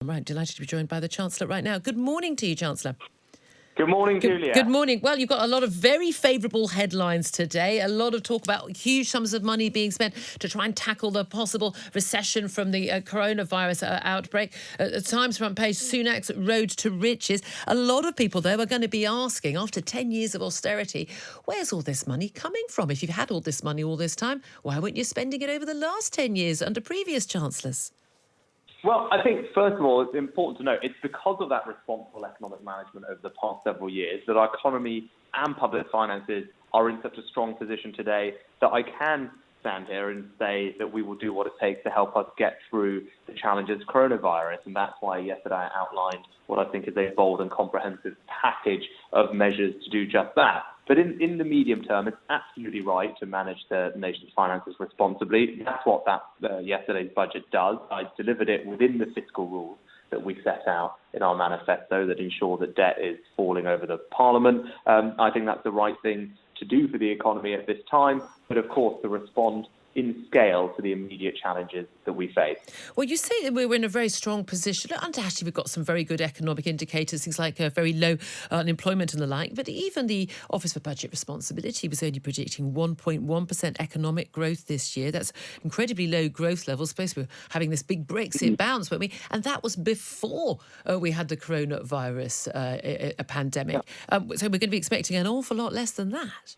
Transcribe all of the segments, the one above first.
Right, delighted to be joined by the Chancellor right now. Good morning to you, Chancellor. Good morning, Julia. Good morning. Well, you've got a lot of very favourable headlines today. A lot of talk about huge sums of money being spent to try and tackle the possible recession from the coronavirus outbreak. At Times front page, Sunak's road to riches. A lot of people, though, are going to be asking, after 10 years of austerity, where's all this money coming from? If you've had all this money all this time, why weren't you spending it over the last 10 years under previous chancellors? Well, I think, first of all, it's important to note it's because of that responsible economic management over the past several years that our economy and public finances are in such a strong position today that I can stand here and say that we will do what it takes to help us get through the challenges of coronavirus. And that's why yesterday I outlined what I think is a bold and comprehensive package of measures to do just that. But in the medium term, it's absolutely right to manage the nation's finances responsibly. That's what yesterday's budget does. I delivered it within the fiscal rules that we set out in our manifesto that ensure that debt is falling over the Parliament. I think that's the right thing to do for the economy at this time, but of course to respond in scale to the immediate challenges that we face. Well, you say that we're in a very strong position. And actually, we've got some very good economic indicators, things like very low unemployment and the like. But even the Office for Budget Responsibility was only predicting 1.1% economic growth this year. That's incredibly low growth levels. Supposed to be having this big Brexit bounce, weren't we? And that was before we had the coronavirus a pandemic. So we're going to be expecting an awful lot less than that.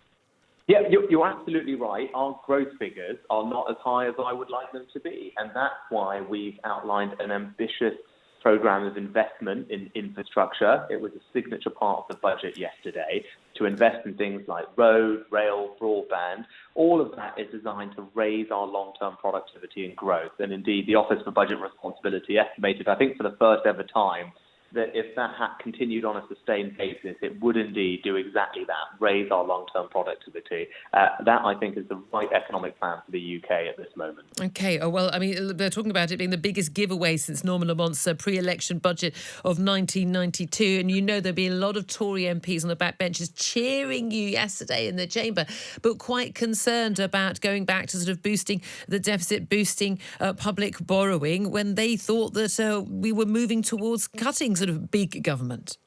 Yeah, you're absolutely right. Our growth figures are not as high as I would like them to be. And that's why we've outlined an ambitious programme of investment in infrastructure. It was a signature part of the budget yesterday to invest in things like road, rail, broadband. All of that is designed to raise our long-term productivity and growth. And indeed, the Office for Budget Responsibility estimated, I think for the first ever time, that if that had continued on a sustained basis, it would indeed do exactly that, raise our long-term productivity. That, I think, is the right economic plan for the UK at this moment. OK, well, I mean, they're talking about it being the biggest giveaway since Norman Lamont's pre-election budget of 1992. And you know there'll be a lot of Tory MPs on the backbenches cheering you yesterday in the chamber, but quite concerned about going back to sort of boosting the deficit, boosting public borrowing when they thought that we were moving towards cutting sort of big government.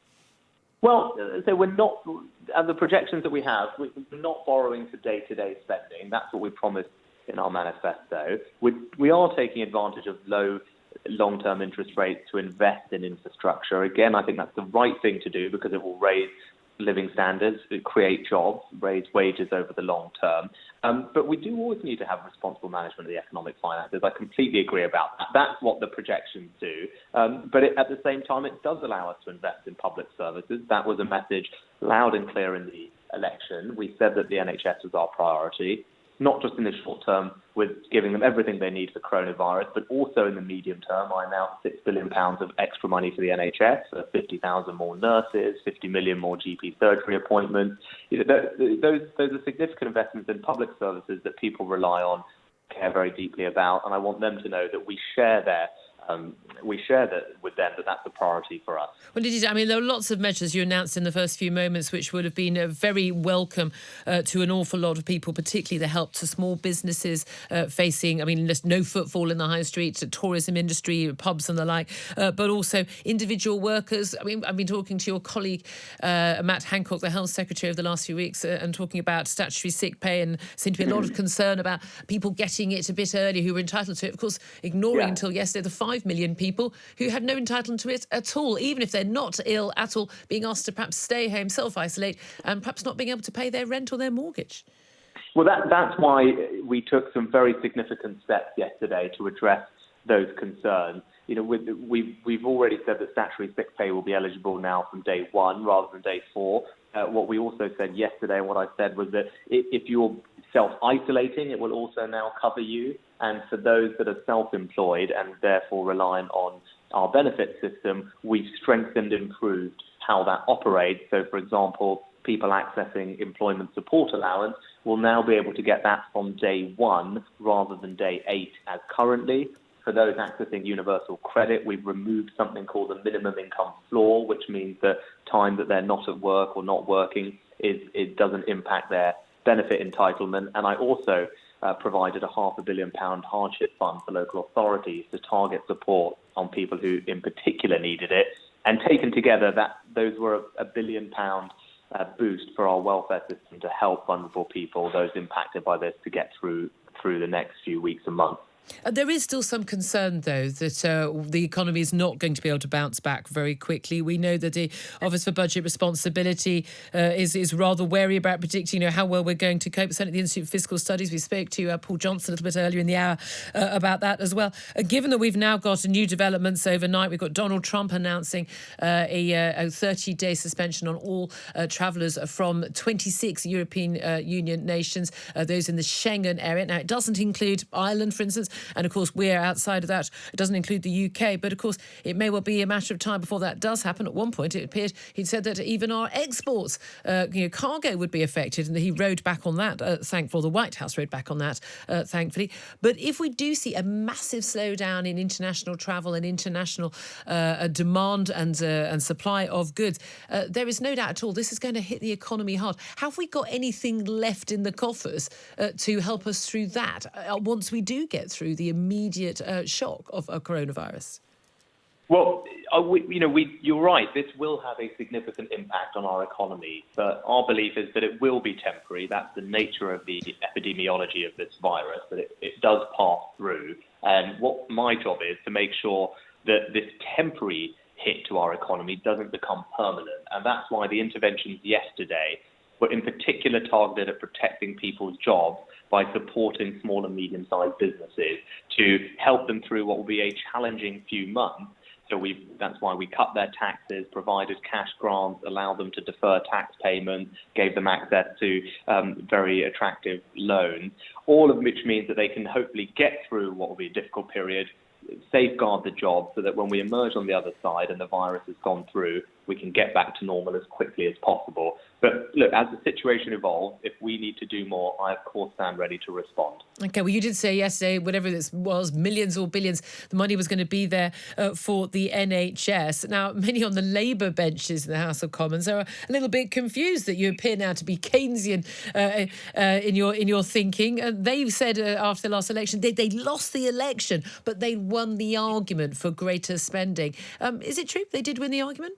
Well, so we're not, and the projections that we have, we're not borrowing for day-to-day spending. That's what we promised in our manifesto. We are taking advantage of low long-term interest rates to invest in infrastructure. Again, I think that's the right thing to do because it will raise living standards, create jobs, raise wages over the long term. But we do always need to have responsible management of the economic finances. I completely agree about that. That's what the projections do. But at the same time, it does allow us to invest in public services. That was a message loud and clear in the election. We said that the NHS was our priority, not just in the short term with giving them everything they need for coronavirus, but also in the medium term. I announced £6 billion of extra money for the NHS, 50,000 more nurses, 50 million more GP surgery appointments. Those are significant investments in public services that people rely on, care very deeply about, and I want them to know that we share that with them, that that's a priority for us. Well, I mean, there are lots of measures you announced in the first few moments which would have been very welcome to an awful lot of people, particularly the help to small businesses facing, I mean, there's no footfall in the high street, tourism industry, pubs and the like, but also individual workers. I mean, I've been talking to your colleague, Matt Hancock, the Health Secretary, over the last few weeks and talking about statutory sick pay, and seemed to be a lot of concern about people getting it a bit earlier who were entitled to it. Of course, ignoring until yesterday the 5 million people who had no entitlement to it at all, even if they're not ill at all, being asked to perhaps stay home, self-isolate, and perhaps not being able to pay their rent or their mortgage. Well, that's why we took some very significant steps yesterday to address those concerns. You know, we've already said that statutory sick pay will be eligible now from day one rather than day 4. What we also said yesterday, and what I said was that if you're self-isolating, it will also now cover you. And for those that are self-employed and therefore reliant on our benefit system, we've strengthened and improved how that operates. So, for example, people accessing employment support allowance will now be able to get that from day 1 rather than day 8 as currently. For those accessing universal credit, we've removed something called the minimum income floor, which means that time that they're not at work or not working, it doesn't impact their benefit entitlement. And I also provided a £500 million hardship fund for local authorities to target support on people who in particular needed it. And taken together, those were a £1 billion boost for our welfare system to help vulnerable people, those impacted by this, to get through the next few weeks and months. There is still some concern, though, that the economy is not going to be able to bounce back very quickly. We know that the Office for Budget Responsibility is rather wary about predicting, how well we're going to cope. Certainly, the Institute of Fiscal Studies, we spoke to Paul Johnson a little bit earlier in the hour about that as well. Given that we've now got new developments overnight, we've got Donald Trump announcing a 30-day suspension on all travellers from 26 European Union nations, those in the Schengen area. Now, it doesn't include Ireland, for instance. And, of course, we're outside of that. It doesn't include the UK. But, of course, it may well be a matter of time before that does happen. At one point, it appeared he'd said that even our exports, cargo would be affected, and that he rode back on that, thankfully. The White House rode back on that, thankfully. But if we do see a massive slowdown in international travel and international demand and supply of goods, there is no doubt at all this is going to hit the economy hard. Have we got anything left in the coffers to help us through that once we do get through the immediate shock of coronavirus? Well, you're right. This will have a significant impact on our economy, but our belief is that it will be temporary. That's the nature of the epidemiology of this virus, that it does pass through. And what my job is to make sure that this temporary hit to our economy doesn't become permanent. And that's why the interventions yesterday were in particular targeted at protecting people's jobs by supporting small and medium-sized businesses to help them through what will be a challenging few months. So that's why we cut their taxes, provided cash grants, allowed them to defer tax payments, gave them access to very attractive loans, all of which means that they can hopefully get through what will be a difficult period, safeguard the job so that when we emerge on the other side and the virus has gone through, we can get back to normal as quickly as possible. But look, as the situation evolves, if we need to do more, I, of course, stand ready to respond. OK, well, you did say yesterday, whatever this was, millions or billions, the money was going to be there for the NHS. Now, many on the Labour benches in the House of Commons are a little bit confused that you appear now to be Keynesian in your thinking. They said after the last election, they lost the election, but they won the argument for greater spending. Is it true they did win the argument?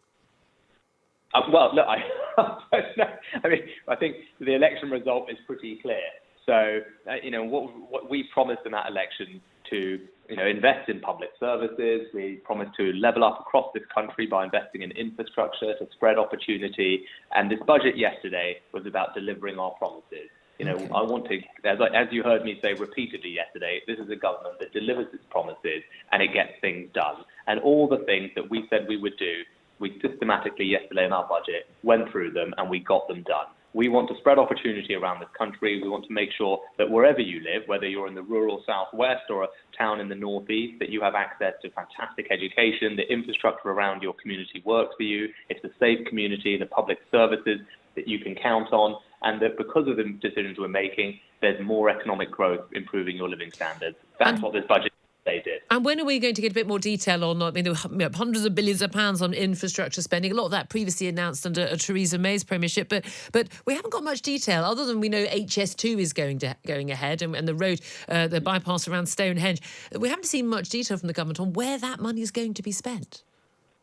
Well, look, I think the election result is pretty clear. So, what we promised in that election to, invest in public services. We promised to level up across this country by investing in infrastructure to spread opportunity. And this budget yesterday was about delivering our promises. Okay. I want to, as you heard me say repeatedly yesterday, this is a government that delivers its promises and it gets things done. And all the things that we said we would do, we systematically yesterday in our budget went through them and we got them done. We want to spread opportunity around this country. We want to make sure that wherever you live, whether you're in the rural southwest or a town in the northeast, that you have access to fantastic education, the infrastructure around your community works for you, it's a safe community, the public services that you can count on, and that because of the decisions we're making, there's more economic growth, improving your living standards. That's what this budget they did. And when are we going to get a bit more detail on, there were hundreds of billions of pounds on infrastructure spending, a lot of that previously announced under Theresa May's premiership, but we haven't got much detail other than we know HS2 is going ahead and the road, the bypass around Stonehenge. We haven't seen much detail from the government on where that money is going to be spent.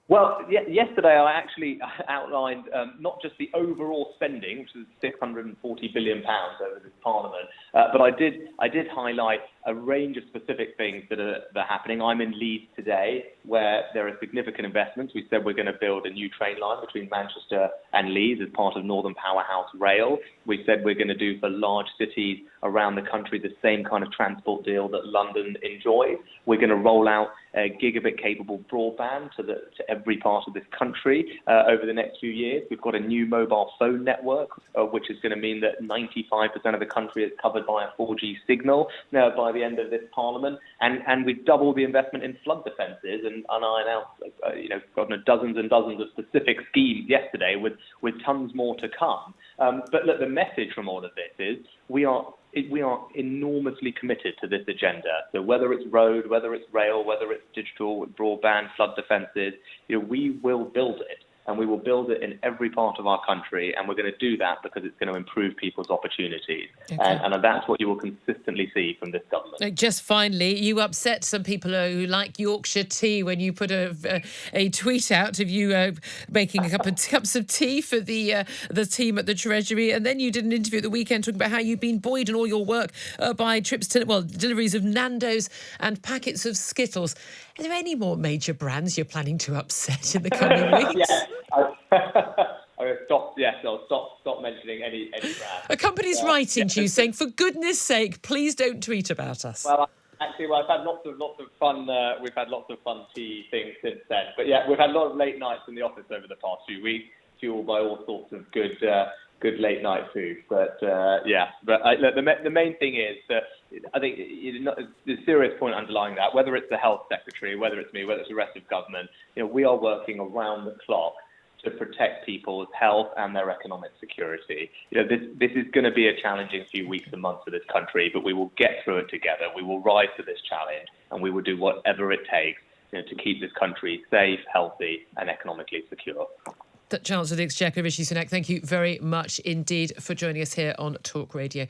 Well, yesterday I actually outlined not just the overall spending, which is £640 billion over this Parliament, but I did highlight a range of specific things that are happening. I'm in Leeds today, where there are significant investments. We said we're going to build a new train line between Manchester and Leeds as part of Northern Powerhouse Rail. We said we're going to do for large cities around the country the same kind of transport deal that London enjoys. We're going to roll out gigabit-capable broadband to every part of this country over the next few years. We've got a new mobile phone network, which is going to mean that 95% of the country is covered by a 4G signal by the end of this Parliament. And we've doubled the investment in flood defences, and I announced dozens and dozens of specific schemes yesterday with tons more to come. But look, the message from all of this is we are enormously committed to this agenda. So whether it's road, whether it's rail, whether it's digital, broadband, flood defences, we will build it. and we will build it in every part of our country, and we're going to do that because it's going to improve people's opportunities. Okay. And that's what you will consistently see from this government. Just finally, you upset some people who like Yorkshire tea when you put a tweet out of you making cups of tea for the team at the Treasury, and then you did an interview at the weekend talking about how you've been buoyed in all your work by deliveries of Nando's and packets of Skittles. Are there any more major brands you're planning to upset in the coming weeks? Stop mentioning any brand. A company's writing to you saying, for goodness sake, please don't tweet about us. Well, I've had lots of fun. We've had lots of fun tea things since then. But yeah, we've had a lot of late nights in the office over the past few weeks, fueled by all sorts of good late night food. But the main thing is that I think the serious point underlying that, whether it's the health secretary, whether it's me, whether it's the rest of government, we are working around the clock to protect people's health and their economic security. This is going to be a challenging few weeks and months for this country, but we will get through it together. We will rise to this challenge, and we will do whatever it takes to keep this country safe, healthy, and economically secure. Chancellor of the Exchequer Rishi Sunak, thank you very much indeed for joining us here on Talk Radio.